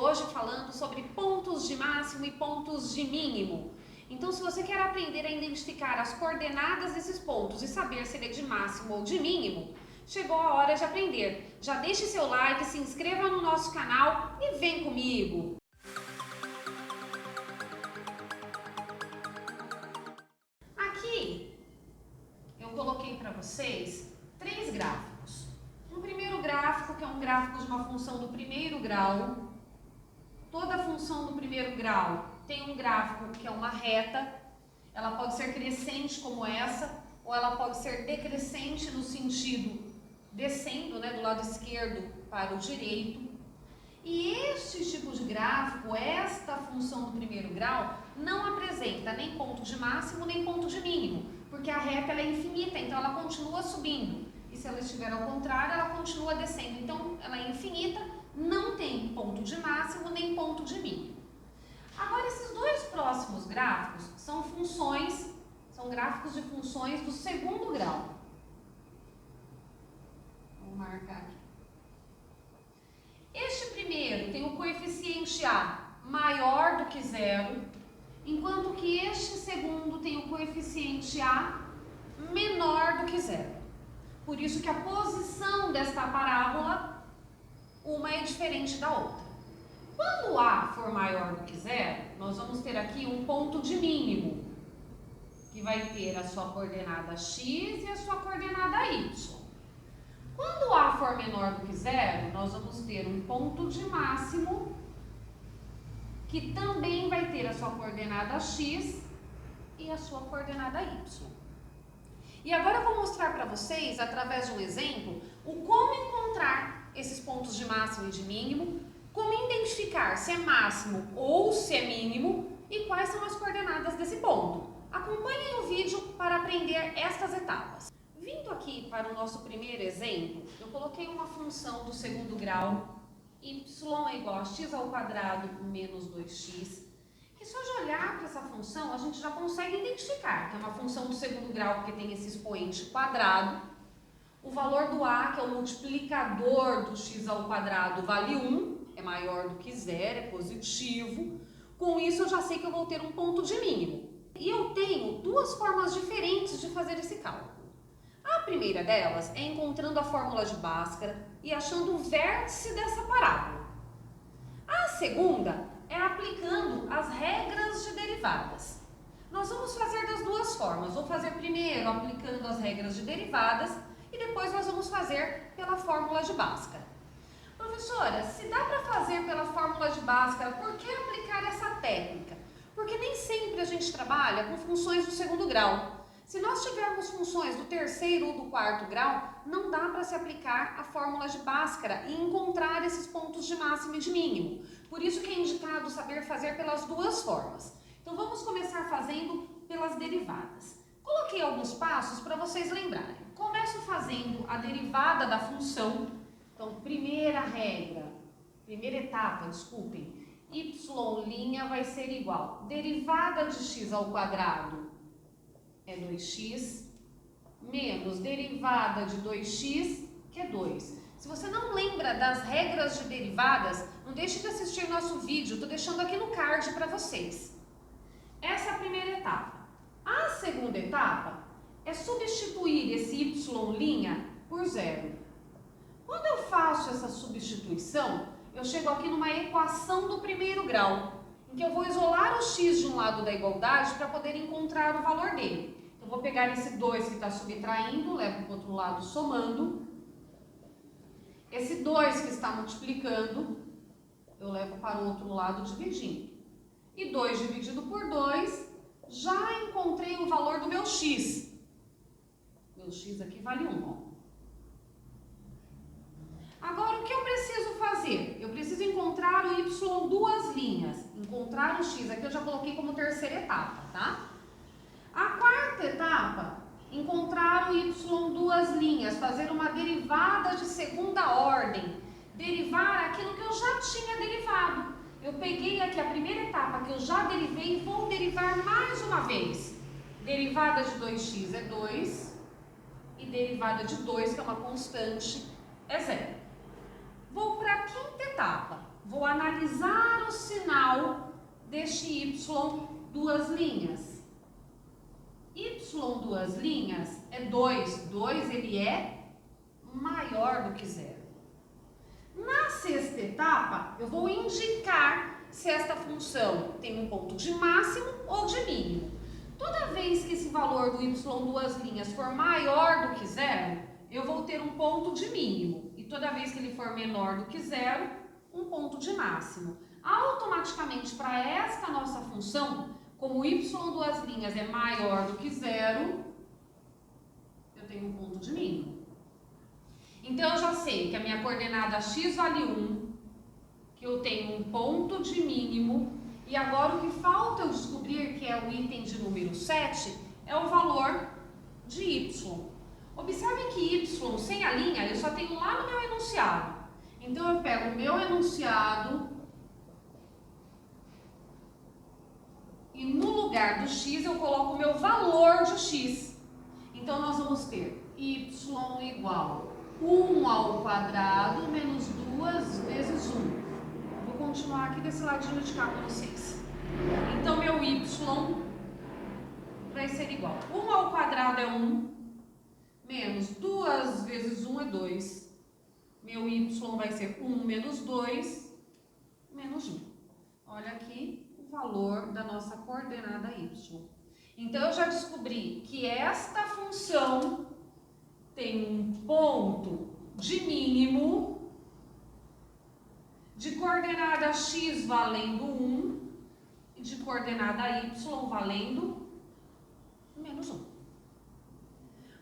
hoje falando sobre pontos de máximo e pontos de mínimo. Então, se você quer aprender a identificar as coordenadas desses pontos e saber se ele é de máximo ou de mínimo, chegou a hora de aprender. Já deixe seu like, se inscreva no nosso canal e vem comigo! Aqui eu coloquei para vocês 3 gráficos. Um primeiro gráfico, que é um gráfico de uma função do primeiro grau. Toda função do primeiro grau tem um gráfico que é uma reta. Ela pode ser crescente como essa, ou ela pode ser decrescente no sentido descendo, do lado esquerdo para o direito. E este tipo de gráfico, esta função do primeiro grau, não apresenta nem ponto de máximo nem ponto de mínimo, porque a reta ela é infinita, então ela continua subindo. E se ela estiver ao contrário, ela continua descendo. Então, ela é infinita, não tem ponto de máximo nem ponto de mínimo. Agora, esses dois próximos gráficos são gráficos de funções do segundo grau. Vamos marcar aqui. Este primeiro tem o coeficiente A maior do que zero, enquanto que este segundo tem o coeficiente A menor do que zero. Por isso que a posição desta parábola, uma é diferente da outra. Quando A for maior do que zero, nós vamos ter aqui um ponto de mínimo, que vai ter a sua coordenada x e a sua coordenada y. Quando A for menor do que zero, nós vamos ter um ponto de máximo, que também vai ter a sua coordenada x e a sua coordenada y. E agora eu vou mostrar para vocês, através de um exemplo, o como encontrar esses pontos de máximo e de mínimo, como identificar se é máximo ou se é mínimo e quais são as coordenadas desse ponto. Acompanhem o vídeo para aprender estas etapas. Vindo aqui para o nosso primeiro exemplo, eu coloquei uma função do segundo grau, y é igual a x ao quadrado menos 2x, que só de olhar para essa função a gente já consegue identificar que é uma função do segundo grau porque tem esse expoente quadrado. O valor do a, que é o multiplicador do x ao quadrado, vale 1, é maior do que zero, é positivo. Com isso eu já sei que eu vou ter um ponto de mínimo. E eu tenho duas formas diferentes de fazer esse cálculo. A primeira delas é encontrando a fórmula de Bhaskara e achando o vértice dessa parábola. A segunda é aplicando as regras de derivadas. Nós vamos fazer das duas formas. Vou fazer primeiro aplicando as regras de derivadas e depois nós vamos fazer pela fórmula de Bhaskara. Professora, se dá para fazer pela fórmula de Bhaskara, por que aplicar essa técnica? Porque nem sempre a gente trabalha com funções do segundo grau. Se nós tivermos funções do terceiro ou do quarto grau, não dá para se aplicar a fórmula de Bhaskara e encontrar esses pontos de máximo e de mínimo. Por isso que é indicado saber fazer pelas duas formas. Então vamos começar fazendo pelas derivadas. Coloquei alguns passos para vocês lembrarem. Começo fazendo a derivada da função. Então, primeira etapa, y' vai ser igual. Derivada de x ao quadrado é 2x, menos derivada de 2x, que é 2. Se você não lembra das regras de derivadas, não deixe de assistir nosso vídeo, estou deixando aqui no card para vocês. Essa é a primeira etapa. A segunda etapa é substituir esse y' por zero. Quando eu faço essa substituição, eu chego aqui numa equação do primeiro grau, em que eu vou isolar o x de um lado da igualdade para poder encontrar o valor dele. Então, vou pegar esse 2 que está subtraindo, levo para o outro lado somando. Esse 2 que está multiplicando, eu levo para o outro lado dividindo. E 2 dividido por 2, já encontrei o valor do meu x. Meu x aqui vale 1, ó. Agora, o que eu preciso fazer? Eu preciso encontrar o y duas linhas. Encontrar o x, aqui eu já coloquei como terceira etapa, tá? A quarta etapa, encontrar o y duas linhas, fazer uma derivada de segunda ordem. Derivar aquilo que eu já tinha derivado. Eu peguei aqui a primeira etapa que eu já derivei e vou derivar mais uma vez. Derivada de 2x é 2 e derivada de 2, que é uma constante, é 0. Vou para a quinta etapa. vou analisar o sinal deste y duas linhas. Y duas linhas é 2. 2 ele é maior do que 0. Na sexta etapa, eu vou indicar se esta função tem um ponto de máximo ou de mínimo. Toda vez que esse valor do y duas linhas for maior do que 0, eu vou ter um ponto de mínimo. E toda vez que ele for menor do que 0, um ponto de máximo. Automaticamente, para esta nossa função, como y duas linhas é maior do que 0, eu tenho um ponto de mínimo. Então, eu já sei que a minha coordenada x vale 1, que eu tenho um ponto de mínimo, e agora o que falta eu descobrir, que é o item de número 7, é o valor de y. Observem que y sem a linha eu só tenho lá no meu enunciado. Então, eu pego o meu enunciado e no lugar do x eu coloco o meu valor de x. Então, nós vamos ter y igual 1 ao quadrado menos 2 vezes 1. Vou continuar aqui desse ladinho de cá com vocês. Então, meu y vai ser igual. 1 ao quadrado é 1, menos 2 vezes 1 é 2. Meu y vai ser 1 menos 2, menos 1. Olha aqui o valor da nossa coordenada y. Então, eu já descobri que esta função tem um ponto de mínimo de coordenada x valendo 1 e de coordenada y valendo menos 1.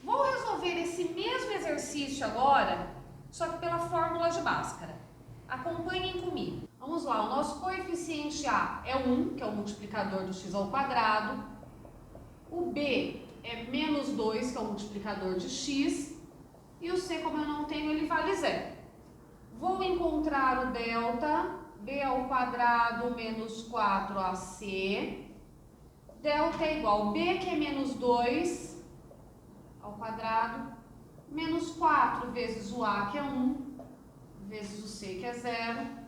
Vou resolver esse mesmo exercício agora, só que pela fórmula de Bhaskara. Acompanhem comigo. Vamos lá, o nosso coeficiente A é 1, que é o multiplicador do x ao quadrado. O B é menos 2, que é o multiplicador de x. E o C, como eu não tenho, ele vale 0. Vou encontrar o delta, b ao quadrado menos 4ac. Delta é igual a b, que é menos 2, ao quadrado, menos 4 vezes o a, que é 1, vezes o c, que é 0.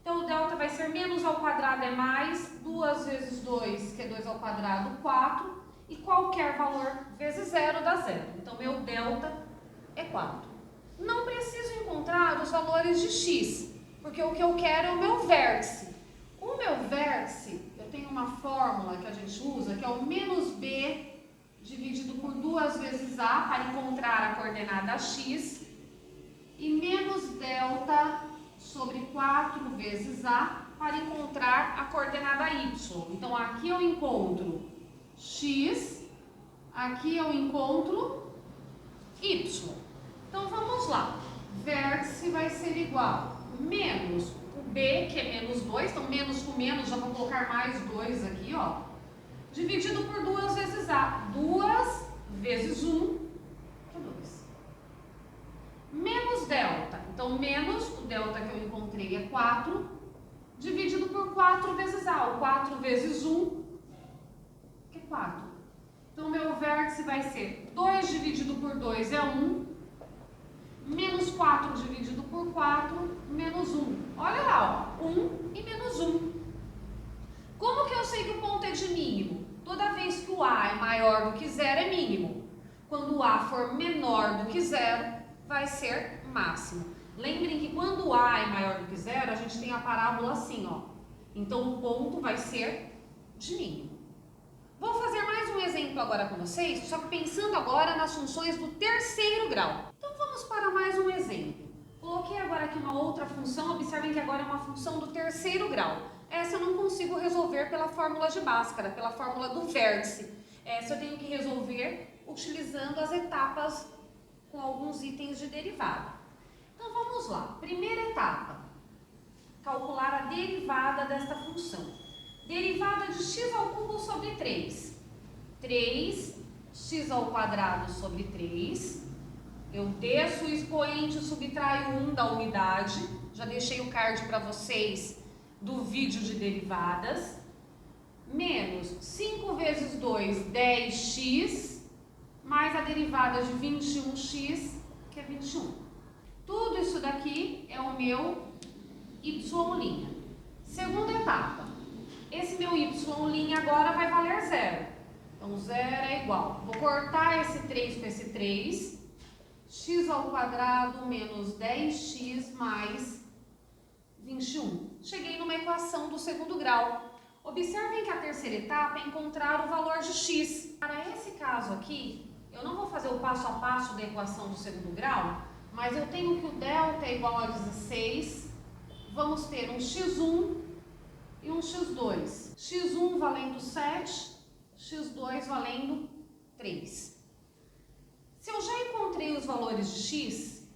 Então, o delta vai ser menos ao quadrado é mais, 2 vezes 2, que é 2 ao quadrado, 4. E qualquer valor vezes 0 dá 0. Então, meu delta é 4. Não preciso encontrar os valores de x, porque o que eu quero é o meu vértice. O meu vértice, eu tenho uma fórmula que a gente usa, que é o menos b dividido por 2 vezes a, para encontrar a coordenada x, e menos delta sobre 4 vezes a, para encontrar a coordenada y. Então, aqui eu encontro x, aqui eu encontro y. Então, vamos lá. Vértice vai ser igual a menos o b, que é menos 2. Então, menos com menos, já vou colocar mais 2 aqui, ó. Dividido por 2 vezes a. 2 vezes 1, que é 2. Menos delta. Então, menos o delta que eu encontrei é 4. Dividido por 4 vezes a. O 4 vezes 1, que é 4. Então, meu vértice vai ser 2 dividido por 2 é 1. Menos 4 dividido por 4, menos 1. Olha lá, ó, 1 e menos 1. Como que eu sei que o ponto é de mínimo? Toda vez que o A é maior do que 0 é mínimo. Quando o A for menor do que 0, vai ser máximo. Lembrem que quando o A é maior do que 0, a gente tem a parábola assim, ó. Então, o ponto vai ser de mínimo. Vou fazer mais um exemplo agora com vocês, só que pensando agora nas funções do terceiro grau. Então, vamos para mais um exemplo. Coloquei agora aqui uma outra função, observem que agora é uma função do terceiro grau. Essa eu não consigo resolver pela fórmula de Bhaskara, pela fórmula do vértice. Essa eu tenho que resolver utilizando as etapas com alguns itens de derivada. Então, vamos lá. Primeira etapa, calcular a derivada desta função. Derivada de x ao cubo sobre 3. 3x ao quadrado sobre 3. Eu desço o expoente, subtraio 1 da unidade. Já deixei o card para vocês do vídeo de derivadas. Menos 5 vezes 2, 10x. Mais a derivada de 21x, que é 21. Tudo isso daqui é o meu y y'. Segunda etapa, esse meu y' agora vai valer 0. Então, 0 é igual. Vou cortar esse 3 com esse 3. x² menos 10x mais 21. Cheguei numa equação do segundo grau. Observem que a terceira etapa é encontrar o valor de x. Para esse caso aqui, eu não vou fazer o passo a passo da equação do segundo grau, mas eu tenho que o delta é igual a 16. Vamos ter um x1 e um x2. x1 valendo 7, x2 valendo 3. Se eu já encontrei os valores de x,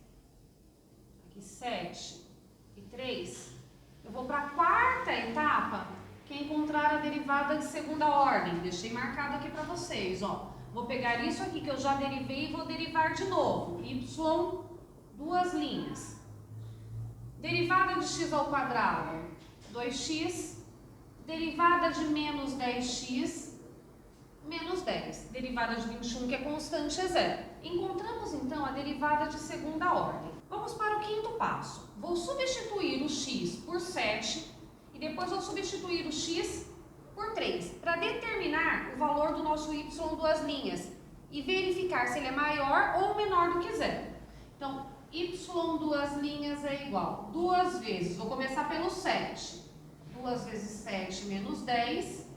aqui 7 e 3, eu vou para a quarta etapa, que é encontrar a derivada de segunda ordem. Deixei marcado aqui para vocês, ó. Vou pegar isso aqui que eu já derivei e vou derivar de novo. Y, duas linhas. Derivada de x², 2x. Derivada de menos 10x, menos 10. Derivada de 21, que é constante, é 0. Encontramos, então, a derivada de segunda ordem. Vamos para o quinto passo. Vou substituir o x por 7 e depois vou substituir o x por 3 para determinar o valor do nosso y duas linhas e verificar se ele é maior ou menor do que 0. Então, y duas linhas é igual 2 vezes, vou começar pelo 7. 2 vezes 7 menos 10.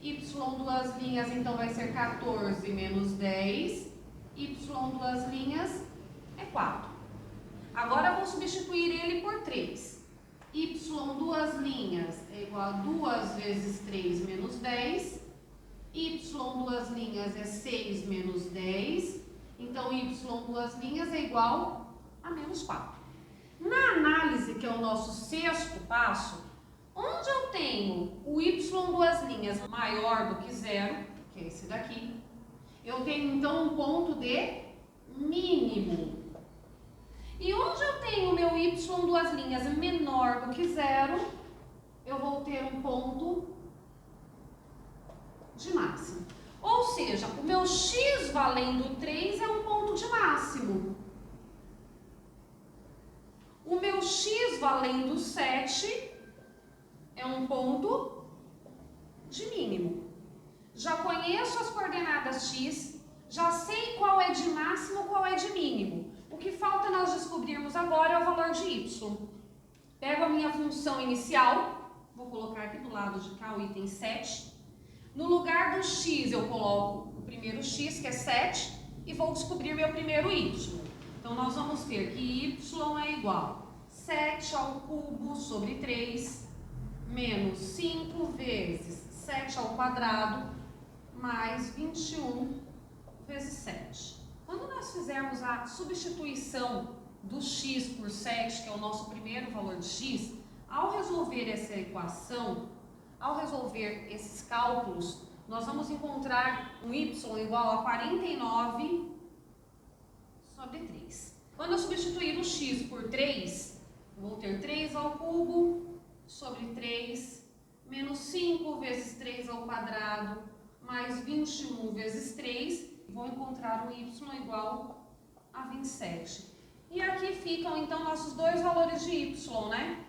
Y duas linhas, então, vai ser 14 menos 10. Y duas linhas é 4. Agora, eu vou substituir ele por 3. Y duas linhas é igual a 2 vezes 3 menos 10. Y duas linhas é 6 menos 10. Então, y duas linhas é igual a menos 4. Na análise, que é o nosso sexto passo, onde eu tenho o y duas linhas maior do que 0, que é esse daqui, eu tenho então um ponto de mínimo. E onde eu tenho o meu y duas linhas menor do que 0, eu vou ter um ponto de máximo. Ou seja, o meu x valendo 3 é um ponto de máximo. O meu x valendo 7 é um ponto de mínimo. Já conheço as coordenadas x, já sei qual é de máximo e qual é de mínimo. O que falta nós descobrirmos agora é o valor de y. Pego a minha função inicial, vou colocar aqui do lado de cá o item 7. No lugar do x eu coloco o primeiro x, que é 7, e vou descobrir meu primeiro y. Então, nós vamos ter que y é igual a 7 ao cubo sobre 3, menos 5 vezes 7² mais 21 vezes 7. Quando nós fizermos a substituição do x por 7, que é o nosso primeiro valor de x, ao resolver essa equação, ao resolver esses cálculos, nós vamos encontrar um y igual a 49 sobre 3. Quando eu substituir o x por 3, eu vou ter 3 ao cubo sobre 3, menos 5 vezes 3² mais 21 vezes 3, vou encontrar o y igual a 27. E aqui ficam, então, nossos dois valores de y, né?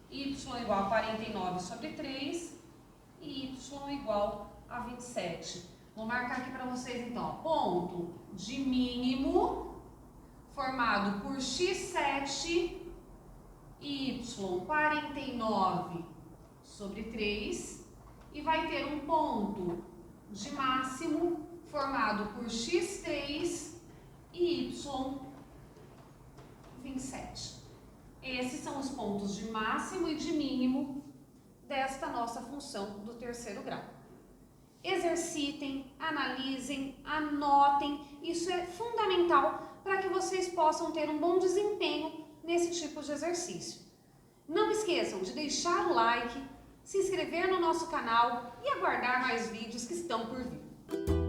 Y igual a 49 sobre 3 e y igual a 27. Vou marcar aqui para vocês, então, ó, ponto de mínimo formado por x7 e y 49 sobre 3 e vai ter um ponto de máximo formado por x3 e y 27. Esses são os pontos de máximo e de mínimo desta nossa função do terceiro grau. Exercitem, analisem, anotem, isso é fundamental para que vocês possam ter um bom desempenho nesse tipo de exercício. Não esqueçam de deixar o like, se inscrever no nosso canal e aguardar mais vídeos que estão por vir.